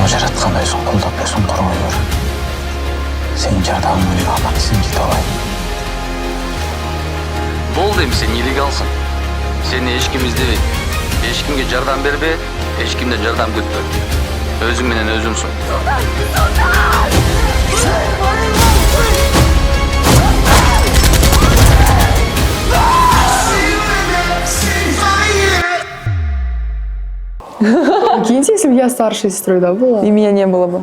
Аны жараткан өзүң колдоп өзүң коргой бер. Сенин жардамың менен аман есен жете алайын. Болды эми сен нелегалсың. Сени эч ким издебейт. Эч кимге жардам бербе, эч кимден жардам күтпө. Өзүң менен өзүңсүң. Прикиньте, если бы я старшей сестрой, да, была? И меня не было бы.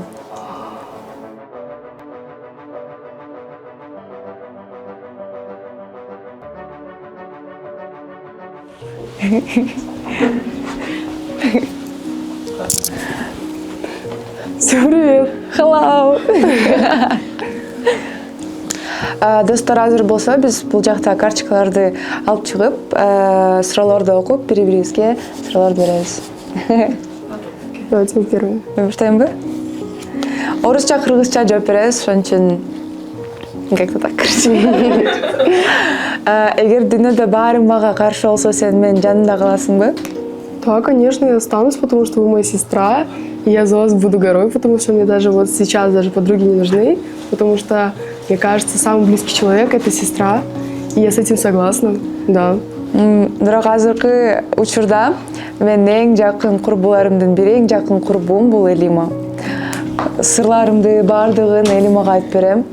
Всем привет. Hello. Достор азыр болсо биз бул жакта карточкаларды алып чыгып, суроолорду окуп, бири-бирибизге суроолорду беребиз. Давайте первый. Баштайынбы? Орусча, кыргызча жооп беребиз, ошон үчүн как-то так, короче. Эгер дүйнөдө баары мага каршы болсо, сен менин жанымда каласыңбы? Да, конечно, я останусь, потому что вы моя сестра, и я за вас буду горой, потому что мне даже вот сейчас даже подруги не нужны, потому что, мне кажется, самый близкий человек — это сестра, и я с этим согласна, да. Бирок азыркы учурда мен эң жакын курбуларымдын бири, эң жакын курбум бул Элима. Сырларымды баардыгын Элимага айтып берем.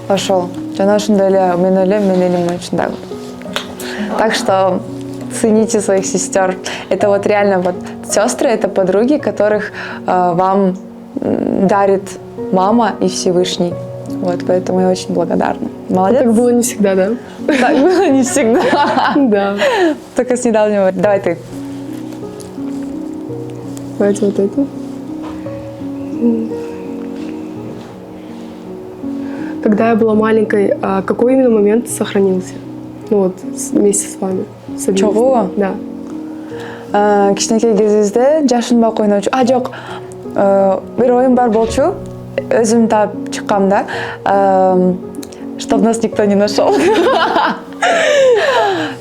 Ошол. Жана ошондой эле мен ойлойм, мен Элима үчүн дагы. Так что цените своих сестер. Это вот реально вот сестры, это подруги, которых вам дарит мама и Всевышний. Вот, поэтому я очень благодарна. Молодец. Так было не всегда, да? Так было не всегда. Да. Только с недавнего. Давай ты. Давайте вот это. Когда я была маленькой, какой именно момент сохранился? Ну вот, вместе с вами. Чого? Да. Кичинекей кезибизде жашынбак ойночу. Жок. Бир оюн бар болчу. Өзүм таап чыккам да. Чтоб нас никто не нашел.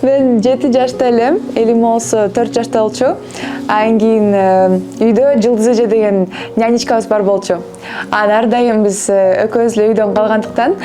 Мен 7 жашта элем, Элима болсо 4 жашта болчу. Анан кийин үйдө Жылдыз эже деген нянечкабыз бар болчу. Ар дайым биз экөөбүз эле үйдөн калгандыктан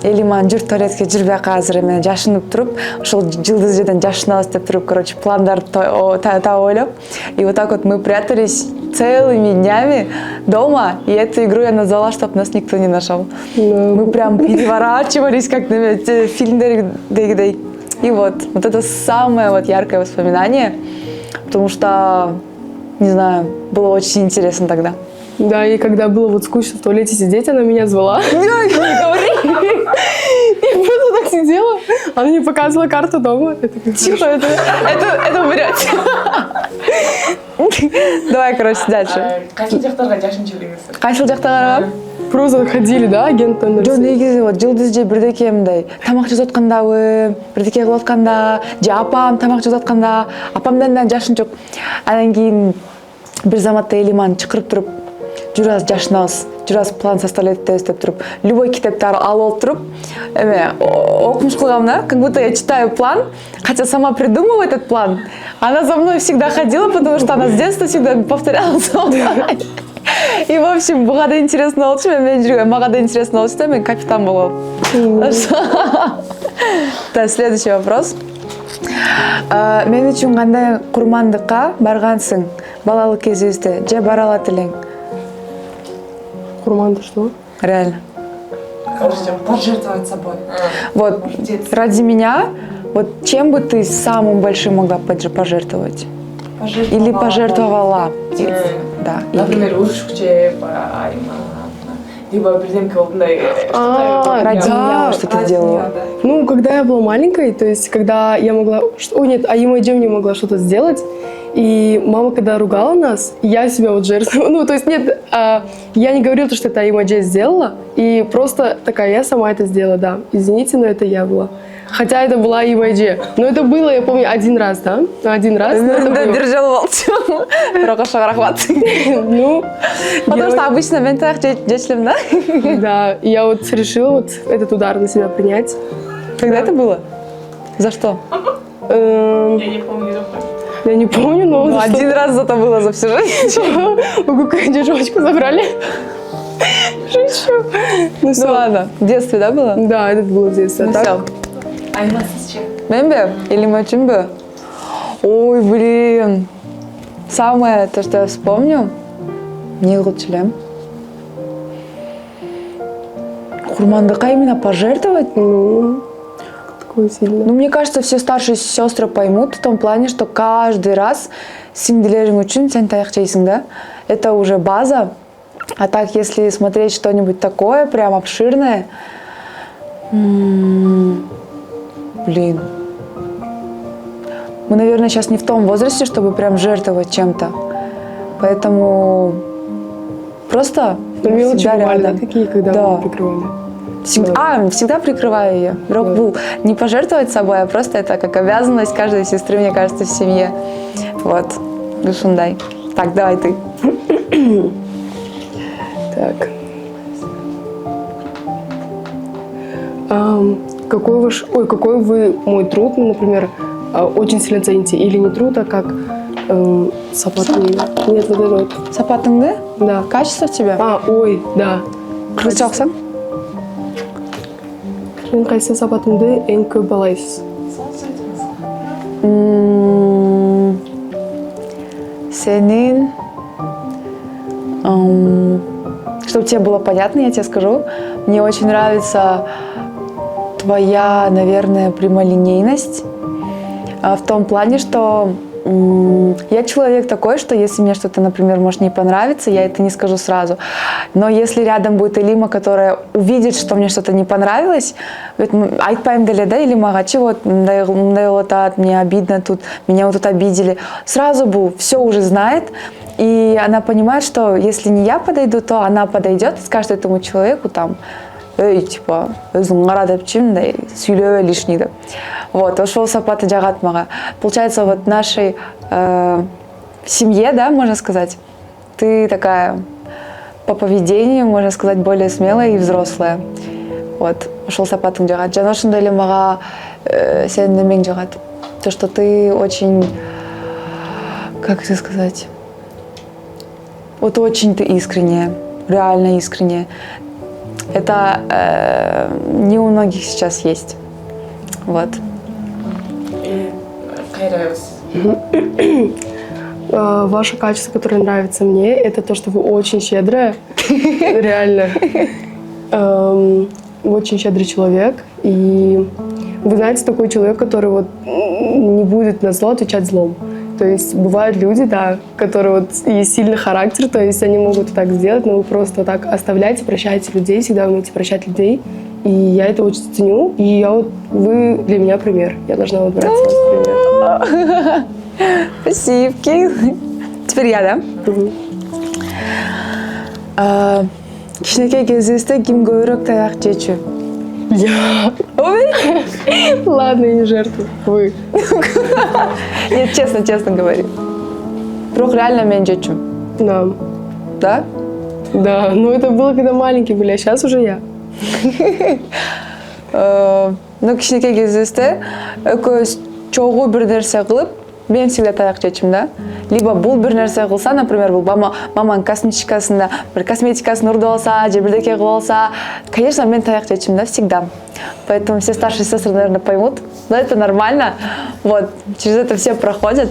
Элиманы журт туалетке жүрбөй азыр эме жашынып туруп, ошол Жылдыз эжеден жашынабыз деп туруп, короче, пландарды таап ойлоп. И вот так вот мы прятались целыми днями дома, и эту игру я назвала, чтоб нас никто не нашел. Мы прям переворачивались, как на фильмдегидей. И вот это самое вот яркое воспоминание, потому что, не знаю, было очень интересно тогда. Да, и когда было вот скучно в туалете сидеть, она меня звала. Не говори! Я просто так сидела, она мне показывала карту дома. Тихо, это врете. Давай, короче, дальше. Кайсыл жактарга жашын жибериңиз? Кайсыл жактарга? Просто ходили, да, агенттен? Жо, негизи вот Жылдыз эже бирдеке мындай тамак жасап аткандабы, бирдеке кылып атканда, же апам тамак жасап атканда, апамдан да жашын жок. Анан кийин бир заматта Элиманы чакырып туруп, жүр аз жашынабыз, жүр аз план составлять этебиз деп туруп, любой китепти алып алып туруп, эме окумуш кылгам да, как будто я читаю план, хотя сама придумала этот план. Она за мной всегда ходила, потому что она с детства всегда повторяла за мной. И, в общем, буга да интересно болчу, мен жүргөн, мага да интересно болчу да, мен капитан болом. Так, следующий вопрос. Мен үчүн кандай курмандыкка баргансың балалык кезибизде, же бара алат элең? Курманды что? Реально. Короче, пожертвовать собой. Вот, ради меня, вот чем бы ты самым большим могла пожертвовать? Или пожертвовала? Да. Например, ушукче, либо бирдемке мындай. Ради меня что ты делала? Ну, когда я была маленькой, то есть, когда я могла... Ой, нет, Аима-Эдже мне могла что-то сделать, и мама, когда ругала нас, я себя вот жертвовала. Ну, то есть, нет, я не говорила, что это Аима-Эдже сделала, и просто такая, я сама это сделала, да. Извините, но это я была. Хотя это была Аима-Эдже. Но это было, я помню, один раз, да? Один раз. Держал молчу. Рокоша рахмат. Ну, потому что обычно мен так жечилем, да? Да, и я вот решила вот этот удар на себя принять. Когда это было? За что? Я не помню. Я не помню, но... Ну, один раз зато было за всю жизнь. Вы какую дешевочку забрали? Шучу. Ну, Ну ладно, в детстве, да, было? Да, это было в детстве. Ну А так, все. Айма, сіз ше? Мен бе? Или Мачим бе? Ой, блин. Самое, то, что я вспомню, не лучше. Курмандыка именно пожертвовать? ну, такое сильно. Ну, мне кажется, все старшие сестры поймут в том плане, что каждый раз сиңдилерің үшін сен таяқ жейсің, да? Это уже база. А так, если смотреть что-нибудь такое, прям обширное, блин. Мы, наверное, сейчас не в том возрасте, чтобы прям жертвовать чем-то. Поэтому просто Ну, мелочи всегда бывали, да, рядом. такие, когда Да. мы прикрывали. Всегда, всегда прикрываю ее. Рок был не пожертвовать собой, а просто это как обязанность каждой сестры, мне кажется, в семье. Вот. Душундай. Так, давай ты. Так. Какой вы мой труд, например, очень сильно цените? Или не труд, а как сапатный? Нет, вот это вот. Сапатыңды? Да. Качество в тебя? Ой, да. Кырсаксың? Мен қайсы сапатымды ең көп балайсыз? Сенин. Чтобы тебе было понятно, я тебе скажу. Мне очень нравится твоя, наверное, прямолинейность. В том плане, что я человек такой, что если мне что-то, например, может не понравиться, я это не скажу сразу. Но если рядом будет Элима, которая увидит, что мне что-то не понравилось, говорит, айтпайым деле, да, Элима, чего мындай болот, мне обидно тут, меня вот тут обидели. Сразу был, все уже знает. И она понимает, что если не я подойду, то она подойдет и скажет этому человеку там, типа, өзің қара деп мындай сөйлебе лишний деп. Вот, ошол сапаты жагат мага. Получается, вот в нашей семье, да, можно сказать, ты такая по поведению, можно сказать, более смелая и взрослая. Вот, ошол сапатың жагат. Жана ошондой эле мага сенин немең жагат. То, что ты очень, как это сказать, вот очень ты искренняя, реально искренняя. Это не у многих сейчас есть. Вот. Ваше качество, которое нравится мне, это то, что вы очень щедрая. Реально. Вы очень щедрый человек. И вы знаете, такой человек, который вот не будет на зло отвечать злом. То есть бывают люди, да, которые вот есть сильный характер, то есть они могут так сделать, но вы просто так оставляете, прощаете людей, всегда умеете прощать людей. И я это очень ценю. И я вот, вы для меня пример. Я должна вот брать вас пример. Спасибо. Теперь я, да? Кичинекей кездесте ким көбүрөөк таяк жечү? Я. Ладно, я не жертва. Вы. Нет, честно говори. Бирок реально мен жечүм. Да. Да? Да, но это было, когда маленькие были, а сейчас уже я. Ну, кичинекей кездесте экөөбүз чогуу бир нерсе кылып, мен всегда таяк жечим, да? Либо бул бир нерсе кылса, например, бул маманын косметикасында бир косметикасын урдуп алса, же бирдеке кылып алса, конечно, мен таяк жечим, да, всегда. Поэтому все старшие сестры, наверное, поймут. Но это нормально. Вот, через это все проходят.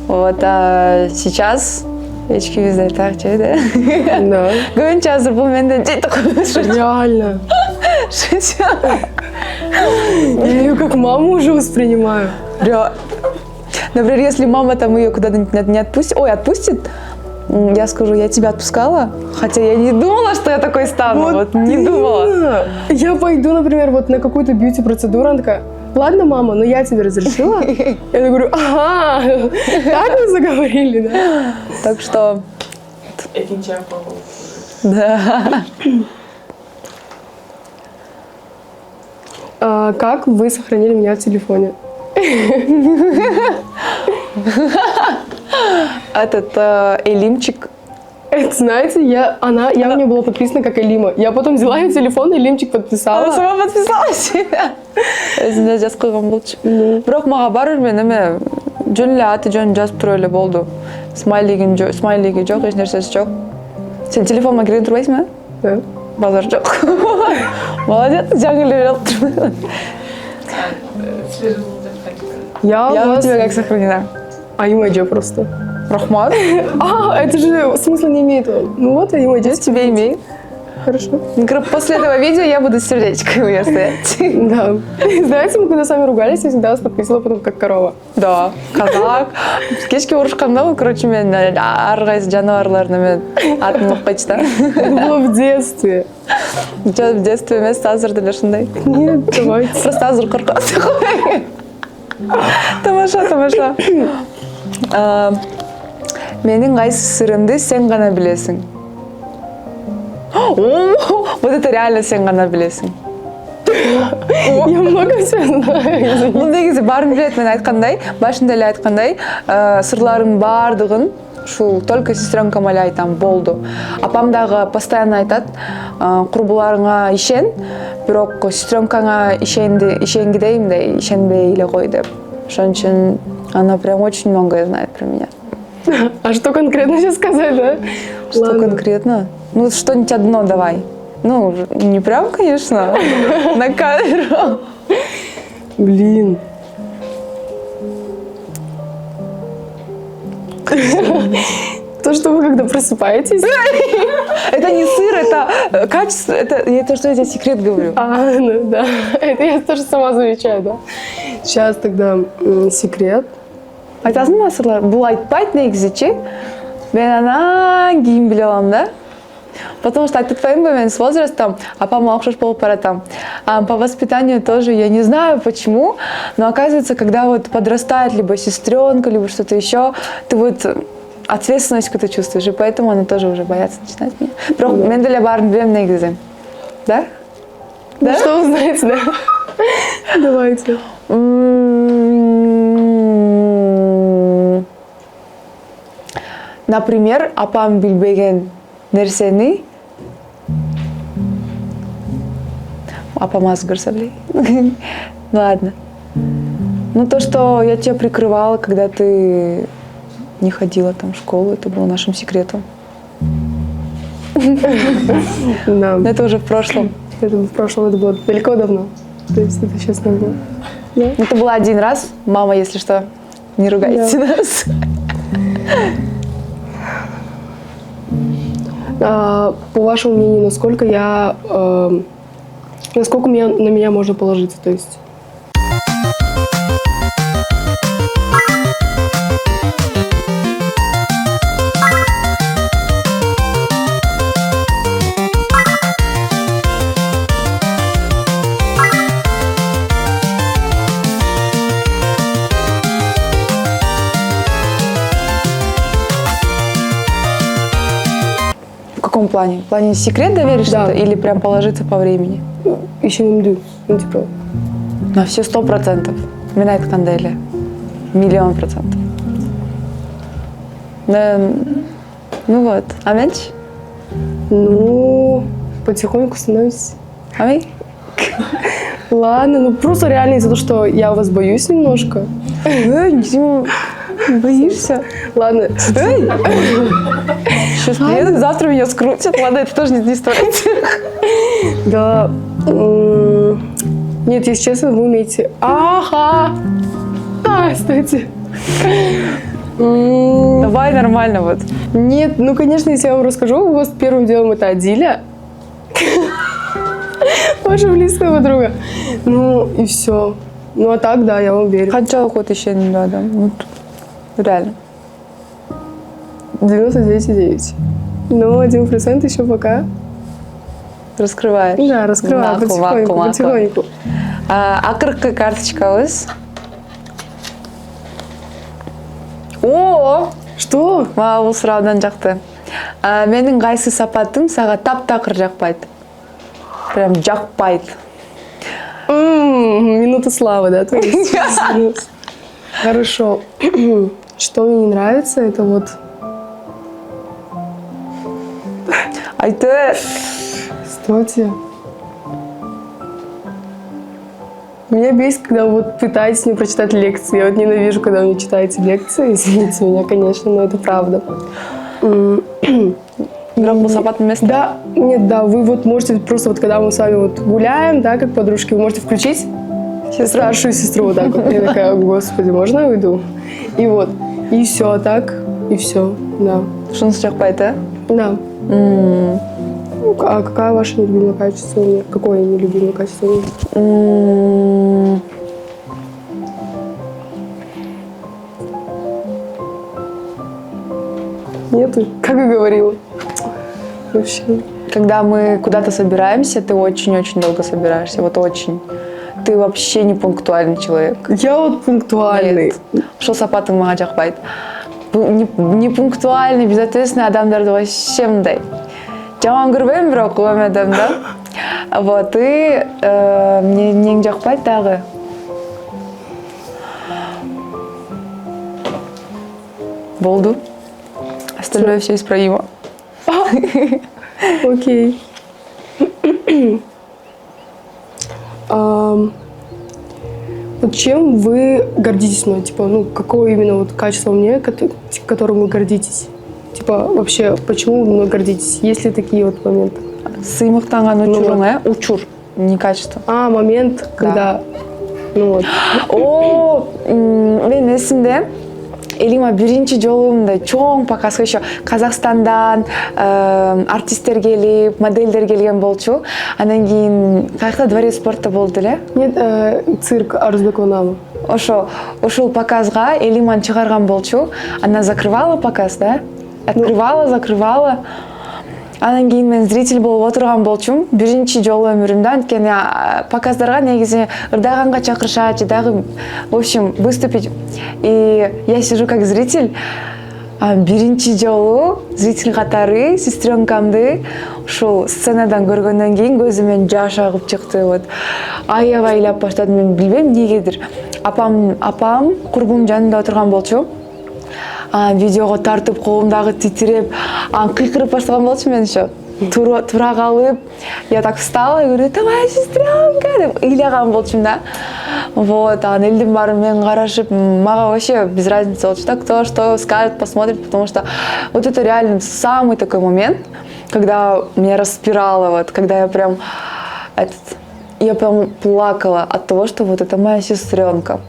Вот, а сейчас эчкибизде таяк жейт, да? Да. Көбүнчө азыр бул менден жейт окуйт. Реально. Шучу. Я ее как маму уже воспринимаю. Например, если мама там ее куда-нибудь не отпустит, отпустит, я скажу, я тебя отпускала, хотя я не думала, что я такой стану, вот не думала. Я пойду, например, вот на какую-то бьюти-процедуру, она такая, ладно, мама, но я тебе разрешила. Я говорю, ага, так мы заговорили, да? Так что, Экинчи апа. да. Как вы сохранили меня в телефоне? Этот Элимчик. Это, знаете, я у меня была подписана как Элима. Я потом взяла ее телефон, и Элимчик подписала. Она сама подписала себя. Өзүнө жазып койгон болчу. Бирок мага барыбир мен эме жөн эле аты жөнүн жазып туруп эле болду. Смайлиги жок, эч нерсеси жок. Сен телефонума кире турбайсыңбы? Да. Базар жок. Молодец, жаңы эле берип туруп. Я Я у вас тебя как сохранена. Аймаджа просто. Рахмат. Это же смысла не имеет. Ну вот, Аймаджа. Я тебя имею. Хорошо. После этого видео я буду сердечко у меня стоять. Да. Знаете, мы когда с вами ругались, я всегда вас подписывала потом как корова. Да, казак. Кешке урушканда, короче, мен ар кайсы жаныбарларды мен атын укпайчы да. Это было в детстве. Жок, в детстве эмес, азыр деле ушундай. Нет, давайте. Просто азыр коркот. Тамаша. Менин кайсы сырымды сен гана билесиң? Вот это реально сен гана билесиң. Я много всего знаю. Бул негизи баарын билет, мен айткандай, башында эле айткандай, сырларымдын баардыгын ушул только сестренкам эле айтам, болду. Апам дагы постоянно айтат, курбуларыңа ишен, бирок сестренкаңа ишенги дейм да, ишенбей эле кой деп. Ошон үчүн она прям очень многое знает про меня. А что конкретно сейчас сказать, да? Что Ладно. конкретно? Ну, что-нибудь одно давай. Ну, не прям, конечно, на камеру. Блин. То, что вы когда просыпаетесь... Это не сыр, это качество, это что я тебе секрет говорю. Ну да, это я тоже сама замечаю, да. Сейчас тогда секрет. Айтасың ба сырлар? Бул айтпайт негизичи. Мен анан кийин биле алам да. Потому что айтып атпайбынбы, мен с возрастом апама окшош болуп баратам. По воспитанию тоже, я не знаю почему, но оказывается, когда вот подрастает либо сестренка, либо что-то еще, ты вот ответственность какую-то чувствуешь, и поэтому она тоже уже бояться начинает меня. Бирок мен деле баарын билем негизи. Да? Да? Что вы знаете, да? Давайте. Например, апам билбеген нерсени апам аз көрсө билейт. Ну ладно. Ну то, что я тебя прикрывала, когда ты не ходила там в школу, это было нашим секретом. Да. Но это уже в прошлом. Это в прошлом, это было далеко давно. То есть это сейчас не было. Да? Это было один раз. Мама, если что, не ругайте нас. По вашему мнению, насколько на меня можно положиться, то есть? В каком плане? В плане секрет доверишь Да. что-то или прям положиться по времени? Ишенимдүү. Ну, типа, На все 100%. Мен айткандай эле. 1,000,000%. Ну вот. А менчи? ну, потихоньку становится. А мен? Ладно, ну просто реально из-за того, что я вас боюсь немножко. Боишься? Ладно. Сейчас приедут, завтра меня скрутят. Ладно, это тоже не стоит. Да. Нет, если честно, вы умеете. Ага. Стойте. Давай нормально вот. Нет, ну, конечно, если я вам расскажу, у вас первым делом это Адиля. Ваша близкая подруга. Ну, и все. Ну, а так, да, я вам верю. Қанша ход ишеним адам. Ну, реально. 99,9. Ну, 1% еще пока. Раскрываешь. Да, раскрываю потихоньку. Акыркы карточкабыз. О! Что? Мага бул суроодан жакты. Менин кайсы сапатым сага таптакыр жакпайт? Прям жакпайт. Минута славы, да? То есть? Хорошо. Что мне не нравится, это вот... Айты. Стойте. Меня бесит, когда вы вот пытаетесь мне прочитать лекции. Я вот ненавижу, когда вы мне читаете лекции. Извините меня, конечно, но это правда. Бірақ бұл сапат емес. Да, нет, да, вы вот можете просто вот, когда мы с вами вот гуляем, да, как подружки, вы можете включить старшую сестру вот так вот. Я такая, господи, можно я уйду? И вот, и все, так, и все, да. Шунсы жақпайды, Да. А какое ваше нелюбимое качество у меня? Какое нелюбимое качество у меня? Нету, как и говорила. Вообще. Когда мы куда-то собираемся, ты очень-очень долго собираешься, вот очень. Ты вообще не пунктуальный человек. Я вот пунктуальный. Шо сапатың маған жақпайды. Не пунктуальный, безответственный адамдарды вообще мындай. Жаман көрбеймін, бірақ өмедім, да? Вот, и нең жақпайды дағы. Болды. Остальное все исправимо. Окей. Вот чем вы гордитесь мной? Типа, ну, какое именно вот качество мне, которым вы гордитесь? Типа, вообще, почему вы мной гордитесь? Есть ли такие вот моменты? Сыймықтанған учурың, учур, не качество. А, момент, когда... Ну вот. О, мен есімде, Элима биринчи жолу мындай чоң показга еще Казахстандан артисттер келип, модельдер келген болчу. Андан кийин каякта дворец спорта болду эле. Нет, цирк Арузбек Ванама. Ошол показга Элиманы чыгарган болчу. Она закрывала показ, да? Открывала, закрывала. Анан кийин мен зритель болуп отурган болчумун. Биринчи жолу өмүрүмдө, анткени показдарга негизи ырдайганга чакырышат, дагы, в общем, выступить. И я сижу как зритель. Биринчи жолу зритель катары сестренкамды ушул сценадан көргөндөн кийин көзүмөн жаш агып чыкты. Вот аябайлап баштадым, мен билбейм эмнегедир. Апам курбум жанында отурган болчу. Видеого тартып, колумдагы титиреп, кыйкырып баштаган болчу мен еще. Тура калып, я так встала и говорю: "Давай, сестренка!" деп ыйлagан болчумун да. Вот, элдин баары мен карашып, мага вообще без разницы болчу да, кто что скажет, посмотрит, потому что вот это реально самый такой момент, когда меня распирало, вот, когда я прям плакала от того, что вот это моя сестренка.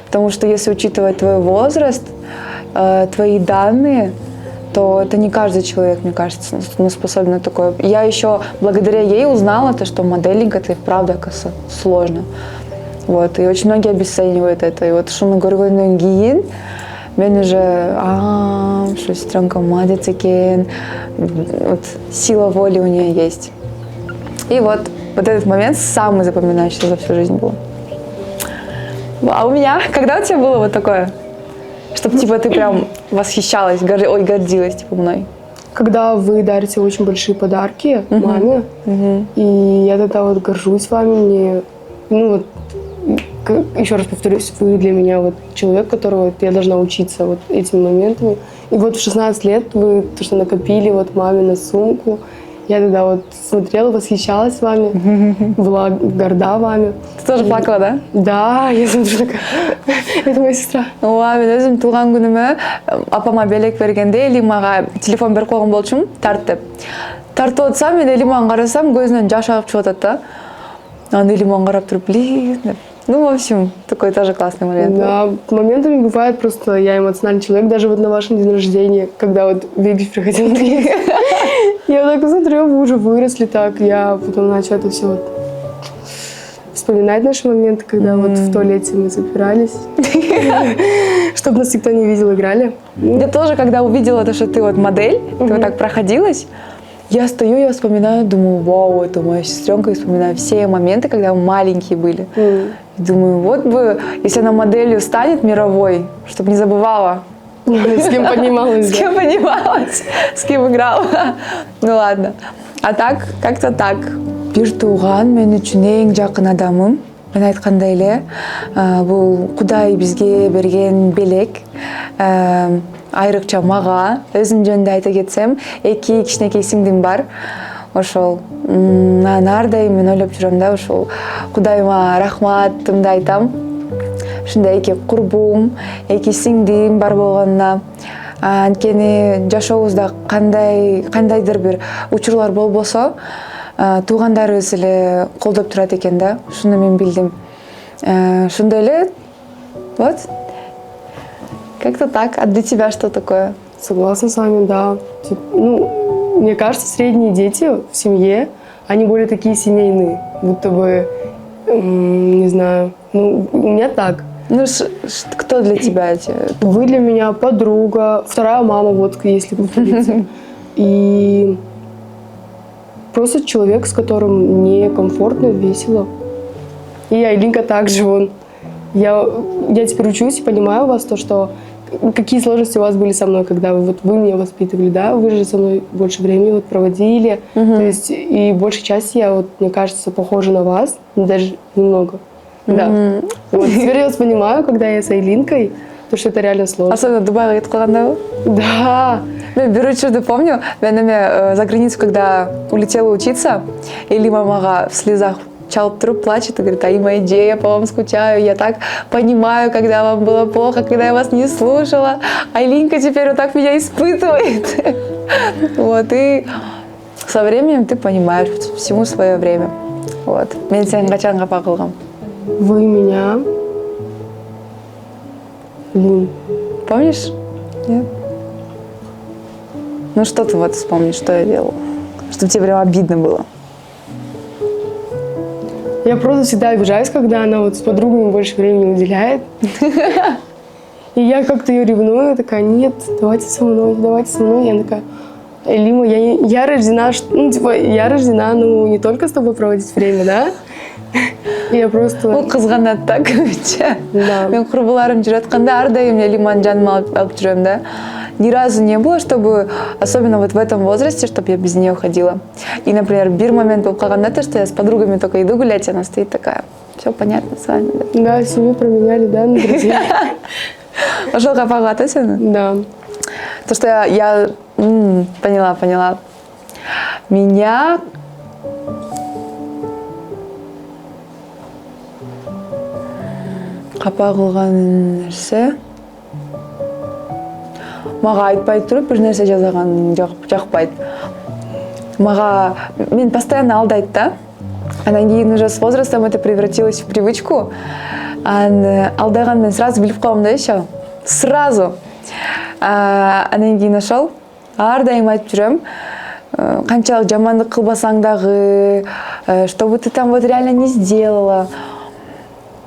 Потому что если учитывать твой возраст, твои данные, то это не каждый человек, мне кажется, способен на такое. Я еще благодаря ей узнала то, что моделинг это и правда, оказывается, сложно. Вот, и очень многие обесценивают это. И вот шуну көргөндөн кийин мен уже, что сестренка молодец экен, вот сила воли у нее есть. И вот этот момент самый запоминающийся за всю жизнь был. А у меня, когда у тебя было вот такое? Чтобы типа ты прям восхищалась, гордилась типа мной. Когда вы дарите очень большие подарки маме, и я тогда вот горжусь вами, мне, ну вот, еще раз повторюсь, вы для меня вот человек, которого вот я должна учиться вот этими моментами. И вот в 16 лет вы то, что накопили вот маме на сумку, я тогда вот смотрела, восхищалась вами, была горда вами. Ты тоже плакала, да? Да, я смотрю такая, это моя сестра. Мен өзүм туулган күнүмө апама белек бергенде Элимага телефон берип койгон болчумун, тарт деп. Тартып атсам, мен Элиманы карасам, көзүнөн жаш агып чыгып атат да. Анан Элиманы карап туруп, блин деп. Ну, в общем, такой тоже классный момент. Да, моментами бывает просто, я эмоциональный человек, даже вот на вашем день рождения, когда вот Вигель приходил на приезд. Я вот так смотрю, вы уже выросли так, я потом начала это все вот вспоминать наши моменты, когда вот в туалете мы запирались, чтобы нас никто не видел, играли. Я тоже, когда увидела то, что ты вот модель, ты вот так проходилась, я стою, я вспоминаю, думаю, вау, это моя сестренка, и вспоминаю все моменты, когда мы маленькие были. Думаю, вот бы, если она моделью станет мировой, чтобы не забывала. С кем поднималась. С кем поднималась, с кем играла. Ну ладно. А так, как-то так. Бир тууган мен үчүн эң жакын адамым. Мен айткандай эле, бул Кудай бизге берген белек. Айрыкча мага, өзүм жөнүндө айта кетсем, 2 кичинекей сиңдим бар. ошол ар дайым мен ойлоп жүрөм да, ошол Кудайыма рахматымды айтам. Ушундай эки курбум, эки сиңдим бар болгонуна. Анткени жашообузда кандайдыр бир учурлар болбосо, туугандарыбыз эле колдоп турат экен да. Ушуну мен билдим. Ошондой эле, вот. Как-то так. А для тебя что такое? Согласна с вами, да. Ну, мне кажется, средние дети в семье, они более такие семейные, будто бы, не знаю, ну, у меня так. Ну, кто для тебя эти? Вы для меня подруга, вторая мама, вот если повториться. И просто человек, с которым мне комфортно, весело. И Айлинка также, я теперь учусь и понимаю вас, то, что какие сложности у вас были со мной, когда вы меня воспитывали, да, вы же со мной больше времени проводили, то есть и большей части я, мне кажется, похожа на вас, даже немного, да. Вот, теперь я вас понимаю, когда я с Айлинкой, то, что это реально сложно. Особенно Дубайга кетип калганда. Да. Мен бир учурду помню, мен за границу, когда улетела учиться, или мамага в слезах чалып туруп плачет и говорит: Аима, иди, я по вам скучаю, я так понимаю, когда вам было плохо, когда я вас не слушала. Айлинка теперь вот так меня испытывает. Вот, и со временем ты понимаешь, всему свое время. Вот. Мен сени качан капа кылгам? Вы меня... Блин. Помнишь? Нет? Ну что ты вот вспомнишь, что я делала? Чтобы тебе прям обидно было. Я просто всегда обижаюсь, когда она с подругами больше времени уделяет. И я как-то ее ревную, такая: нет, давайте со мной. И она такая: Лима, я рождена, я рождена, не только с тобой проводить время, да? И я просто... Ол кызганат так, короче. Да. Мен курбуларым жүрүп атканда ар дайым Лиманы жаныма алып жүрөм, да. Ни разу не было, чтобы, особенно вот в этом возрасте, чтобы я без нее ходила. И, например, бир момент был калганда, то, что я с подругами только иду гулять, и она стоит такая: все понятно с вами, да. Да, семью променяли, да, на друзей. Ошол капага атасың? Да. То, что я поняла. Меня... Капа кылган нерсе... Мага айтпай туруп бир нерсе жасаган жакпайт. Мен постоянно алдайт да. Анан кийин уже с возрастом это превратилось в привычку. Алдаган мен сразу билип калам да еще. Сразу. Анан кийин ошол ар дайым айтып жүрөм. Канчалык жамандык кылбасаң дагы, что бы ты там вот реально не сделала.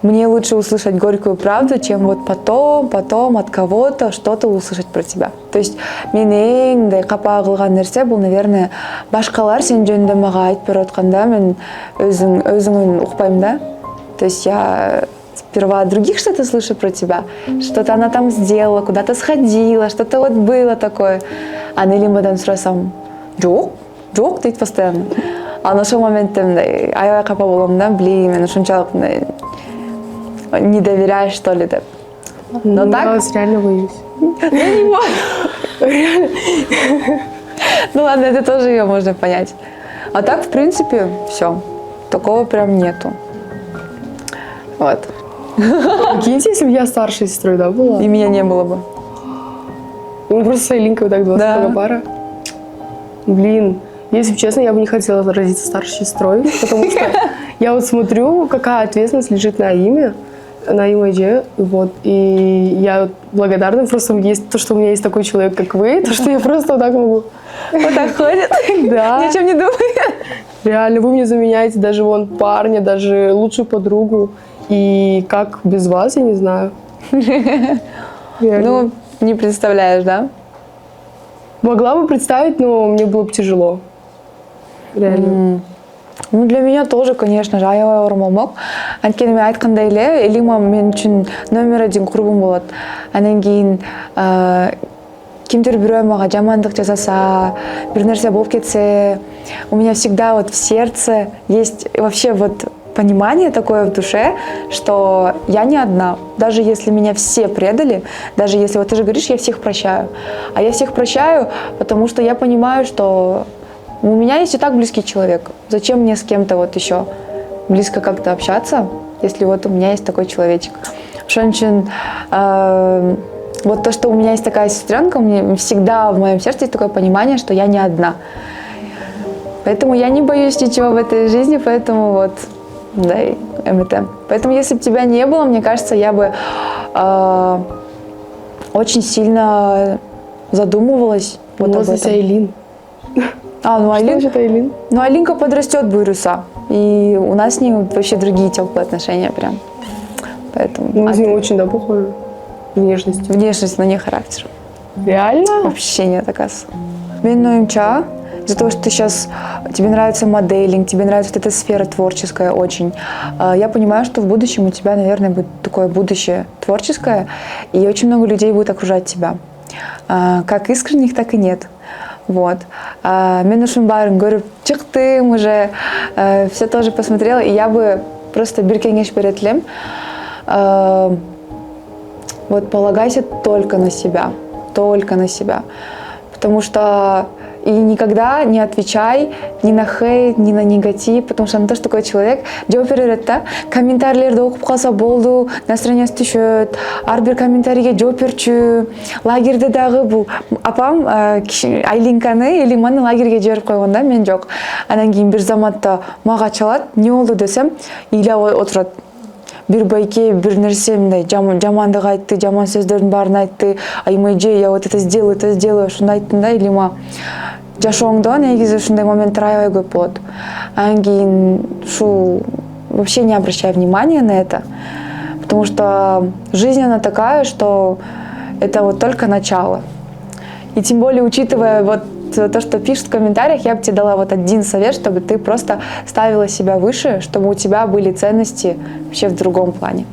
Мне лучше услышать горькую правду, чем вот потом от кого-то что-то услышать про тебя. То есть мен эң капа кылган нерсе бул, наверное, башкалар сен жөнүндө мага айтып берип атканда мен өзүңөн укпайм да. То есть я сперва от других что-то слышу про тебя, что-то она там сделала, куда-то сходила, что-то вот было такое. А Лимадан сурасам: жок дейт постоянно. А на ошол моментте мындай аябай капа болом да, блин, мен ушунчалык не доверяешь, что ли, да. Но так... Я вас реально боюсь. Не могу. Ну ладно, это тоже ее можно понять. А так, в принципе, все. Такого прям нету. Вот. Прикиньте, если бы я старшей сестрой, да, была? И меня не было бы. Мы просто с Айлинкой вот так 22 пара. Блин, если честно, я бы не хотела родиться старшей сестрой, потому что я вот смотрю, какая ответственность лежит на Аиме, на Аиме, вот, и я благодарна просто то, что у меня есть такой человек, как вы, то, что я просто вот так могу. Вот так ходит? Да. Ни о чем не думает. Реально, вы мне заменяете даже парня, даже лучшую подругу, и как без вас, я не знаю. Ну, не представляешь, да? Могла бы представить, но мне было бы тяжело. Реально. Ну, для меня тоже, конечно же, аябай оор болмок. Анткени мен айткандай эле, Лима мен үчүн номер 1 курбум болот. Анан кийин кимдир бирөө мага жамандык жасаса, бир нерсе болуп кетсе, у меня всегда вот в сердце есть вообще вот понимание такое в душе, что я не одна. Даже если меня все предали, даже если, вот ты же говоришь, я всех прощаю. А я всех прощаю, потому что я понимаю, что У меня есть и так близкий человек. Зачем мне с кем-то вот еще близко как-то общаться, если вот у меня есть такой человечек? Шончин, вот то, что у меня есть такая сестренка, мне всегда в моем сердце есть такое понимание, что я не одна. Поэтому я не боюсь ничего в этой жизни, поэтому вот, да, и МТ. Поэтому если бы тебя не было, мне кажется, я бы очень сильно задумывалась вот об этом. Айлин. Ну Айлин? Что Айлин? Ну Айлинка подрастет, Буйруса. И у нас с ней вообще другие теплые отношения прям. Поэтому. Мы с ним очень, да, похожи. Внешностью. Внешность, но не характер. Реально? Вообще нет, оказывается. Мен ойымча, из-за того, что ты сейчас, тебе нравится моделинг, тебе нравится вот эта сфера творческая очень, я понимаю, что в будущем у тебя, наверное, будет такое будущее творческое, и очень много людей будет окружать тебя. Как искренних, так и нет. Вот. Мен ушун баарын көрүп чыктым уже, все тоже посмотрела, и я бы просто бир кеңеш берет элем. Вот полагайся только на себя, потому что и никогда не отвечай ни на хейт, ни на негатив, потому что тоже такой человек. Жооп берет да, комментарийлерди окуп калса болду, настроениясы түшөт, ар бир комментарийге жооп берчү, лагерде дагы бул апам Айлинканы, Элиманы лагерге жиберип койгон да, мен жок. Анан кийин бир заматта мага чалат, эмне болду десем, ыйлап отурат. Бир байке бир нерсе мындай жамандык айтты, жаман сөздөрдүн баарын айтты. Аймыйже, я вот это сделаю, ушунду айттым да, Элима. Жашооңдо негизи ушундай моменттер аябай көп болот. Анан кийин ушу вообще не обращай внимания на это, потому что жизнь она такая, что это вот только начало. И тем более, учитывая вот то, что пишут в комментариях, я бы тебе дала вот один совет, чтобы ты просто ставила себя выше, чтобы у тебя были ценности вообще в другом плане.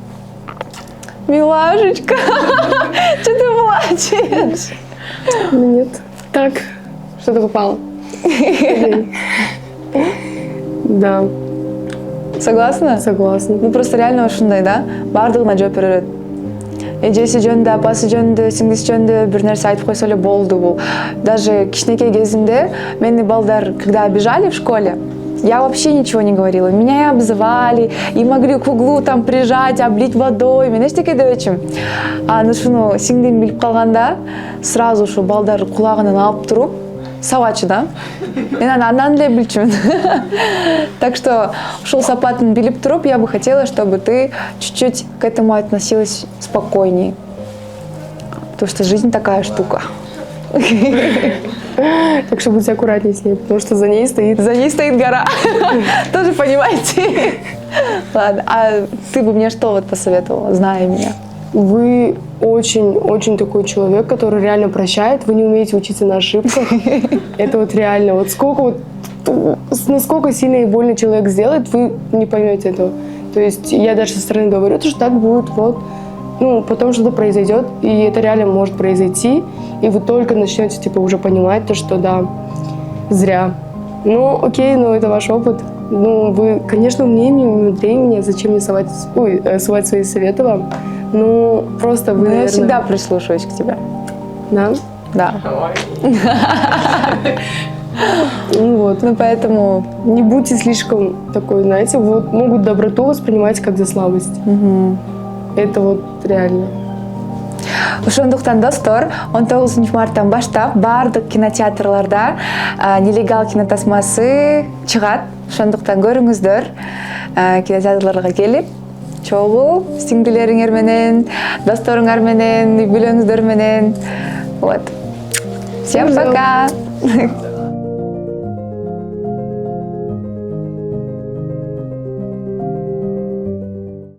Милашечка, что ты плачешь? Нет. Так, что-то попало. Да. Согласна? Согласна. Ну просто реально ушундай, да? Бардыгына жооп берет. Эжеси жөнүндө, апасы жөнүндө, сиңдиси жөнүндө бир нерсе айтып койсо эле болду бул. Даже кичинекей кезимде мени балдар, когда обижали в школе, я вообще ничего не говорила. Меня и обзывали, и могли к углу там прижать, облить водой. Мен эчтеке дебечим. Аны ушуну сиңдим билип калганда, сразу ушу балдар кулагынан алып туруп, сабачы да. Мен андан эле билчүмүн. Так что ушул сапатын билип туруп, я бы хотела, чтобы ты чуть-чуть к этому относилась спокойнее. Потому что жизнь такая штука. Так что будьте аккуратнее с ней, потому что за ней стоит гора. Тоже понимаете. Ладно, а ты бы мне что вот посоветовала, зная меня? Вы очень такой человек, который реально прощает. Вы не умеете учиться на ошибках. Это вот реально. Вот сколько вот, насколько сильно и больно человек сделает, вы не поймете этого. То есть я даже со стороны говорю, что так будет, вот. Ну, потом что-то произойдет, и это реально может произойти, и вы только начнете, типа, уже понимать то, что да, зря. Ну, окей, но это ваш опыт. Ну, вы, конечно, умнее меня, зачем мне совать свои советы вам. Ну, просто вы, наверное... Я всегда прислушиваюсь к тебе. Да? Да. Ну вот. Ну, поэтому... Не будьте слишком такой, знаете, вот могут доброту воспринимать как за слабость. Это вот реально. Ошондуктан достор, 19 марттан баштап баардык кинотеатрларда нелегал кинотасмасы чыгат. Ошондуктан көрүңүздөр, кинотеатрларга келип, чогуу сиңдилериңер менен, досторуңар менен, үй бүлөңүздөр менен. Вот. Всем пока!